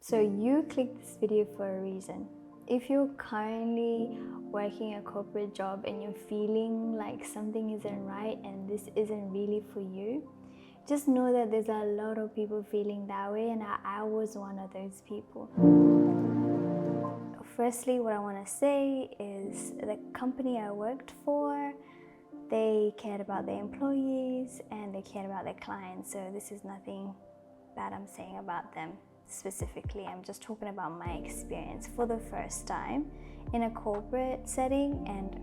So you clicked this video for a reason. If you're currently working a corporate job and you're feeling like something isn't right and this isn't really for you, just know that there's a lot of people feeling that way, and I was one of those people. Firstly, what I want to say is the company I worked for, they cared about their employees and they cared about their clients. So this is nothing bad I'm saying about them specifically. I'm just talking about my experience for the first time in a corporate setting and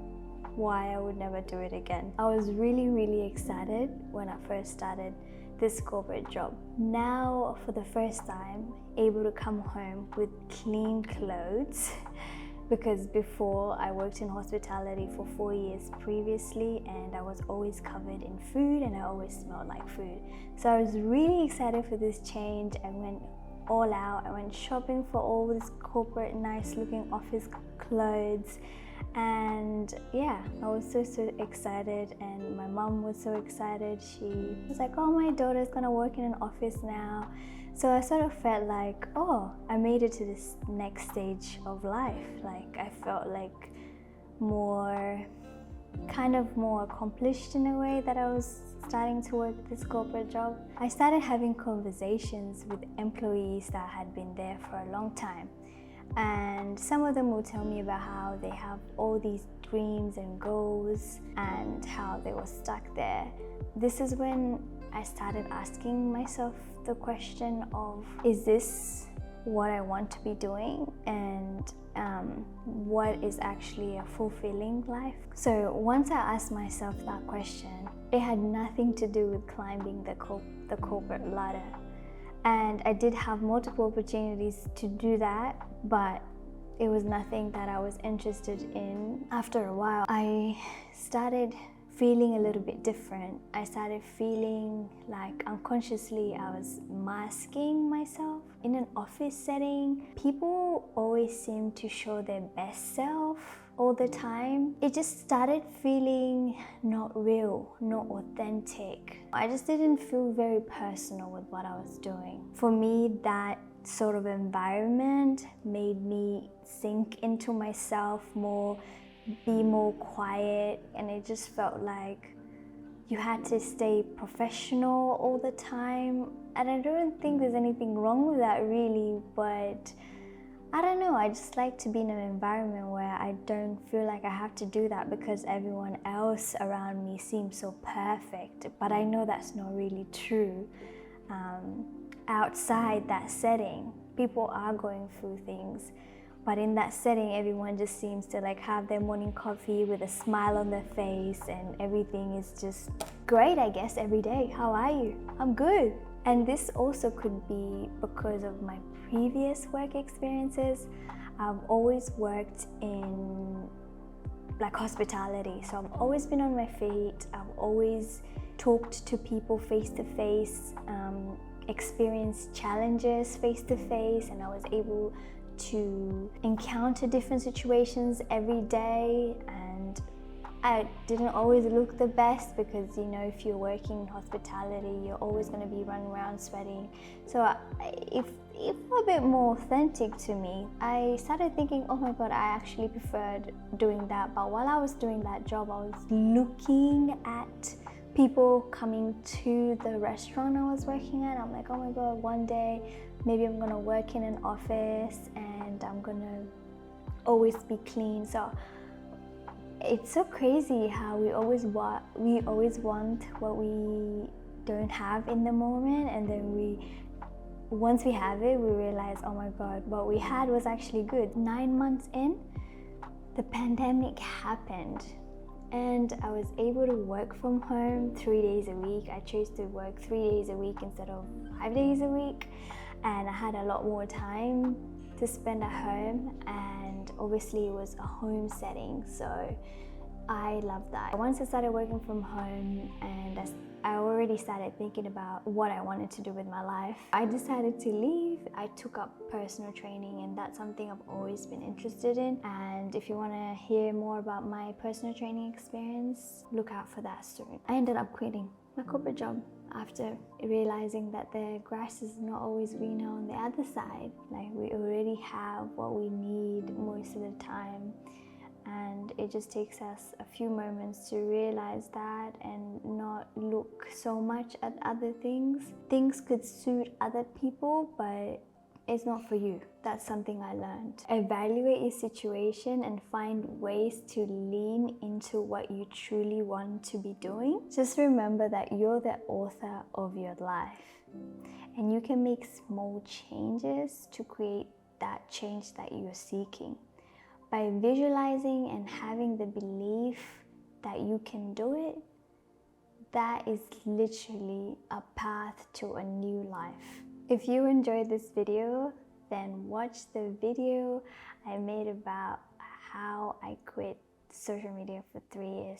why I would never do it again. I was really excited when I first started this corporate job. Now, for the first time, able to come home with clean clothes because before I worked in hospitality for 4 years previously and I was always covered in food and I always smelled like food. So I was really excited for this change. I went all out. I went shopping for all this corporate nice looking office clothes, and yeah, I was so excited, and my mom was so excited. She was like, oh, my daughter's gonna work in an office now. So I sort of felt like, oh, I made it to this next stage of life. Like I felt like more accomplished in a way that I was starting to work this corporate job. I started having conversations with employees that had been there for a long time. And some of them will tell me about how they have all these dreams and goals and how they were stuck there. This is when I started asking myself the question of, is this what I want to be doing? And what is actually a fulfilling life? So once I asked myself that question, it had nothing to do with climbing the corporate ladder. And I did have multiple opportunities to do that, but it was nothing that I was interested in. After a while, I started feeling a little bit different. I started feeling like unconsciously I was masking myself. In an office setting, people always seem to show their best self all the time. It just started feeling not real, not authentic. I just didn't feel very personal with what I was doing. For me, that sort of environment made me sink into myself more, be more quiet, and it just felt like you had to stay professional all the time. And I don't think there's anything wrong with that really, but I don't know, I just like to be in an environment where I don't feel like I have to do that because everyone else around me seems so perfect. But I know that's not really true. Outside that setting, people are going through things. But in that setting, everyone just seems to like have their morning coffee with a smile on their face and everything is just great, I guess, every day. How are you? I'm good. And this also could be because of my previous work experiences. I've always worked in like hospitality, so I've always been on my feet. I've always talked to people face to face, experienced challenges face to face, and I was able to encounter different situations every day. And I didn't always look the best because, you know, if you're working in hospitality, you're always going to be running around sweating. So if a bit more authentic to me, I started thinking, oh my God, I actually preferred doing that. But while I was doing that job, I was looking at people coming to the restaurant I was working at. I'm like, oh my God, one day maybe I'm gonna work in an office and I'm gonna always be clean. So it's so crazy how we always want what we don't have in the moment, and then once we have it, we realize, oh my God, what we had was actually good. 9 months in, the pandemic happened and I was able to work from home 3 days a week. I chose to work 3 days a week instead of 5 days a week, and I had a lot more time to spend at home, and obviously it was a home setting, so I love that. Once I started working from home and I already started thinking about what I wanted to do with my life, I decided to leave. I took up personal training, and that's something I've always been interested in. And if you want to hear more about my personal training experience, look out for that soon. I ended up quitting my corporate job after realizing that the grass is not always greener on the other side. Like, we already have what we need most of the time, and it just takes us a few moments to realize that and not look so much at other things. Things could suit other people, but it's not for you. That's something I learned. Evaluate your situation and find ways to lean into what you truly want to be doing. Just remember that you're the author of your life, and you can make small changes to create that change that you're seeking. By visualizing and having the belief that you can do it, that is literally a path to a new life. If you enjoyed this video, then watch the video I made about how I quit social media for 3 years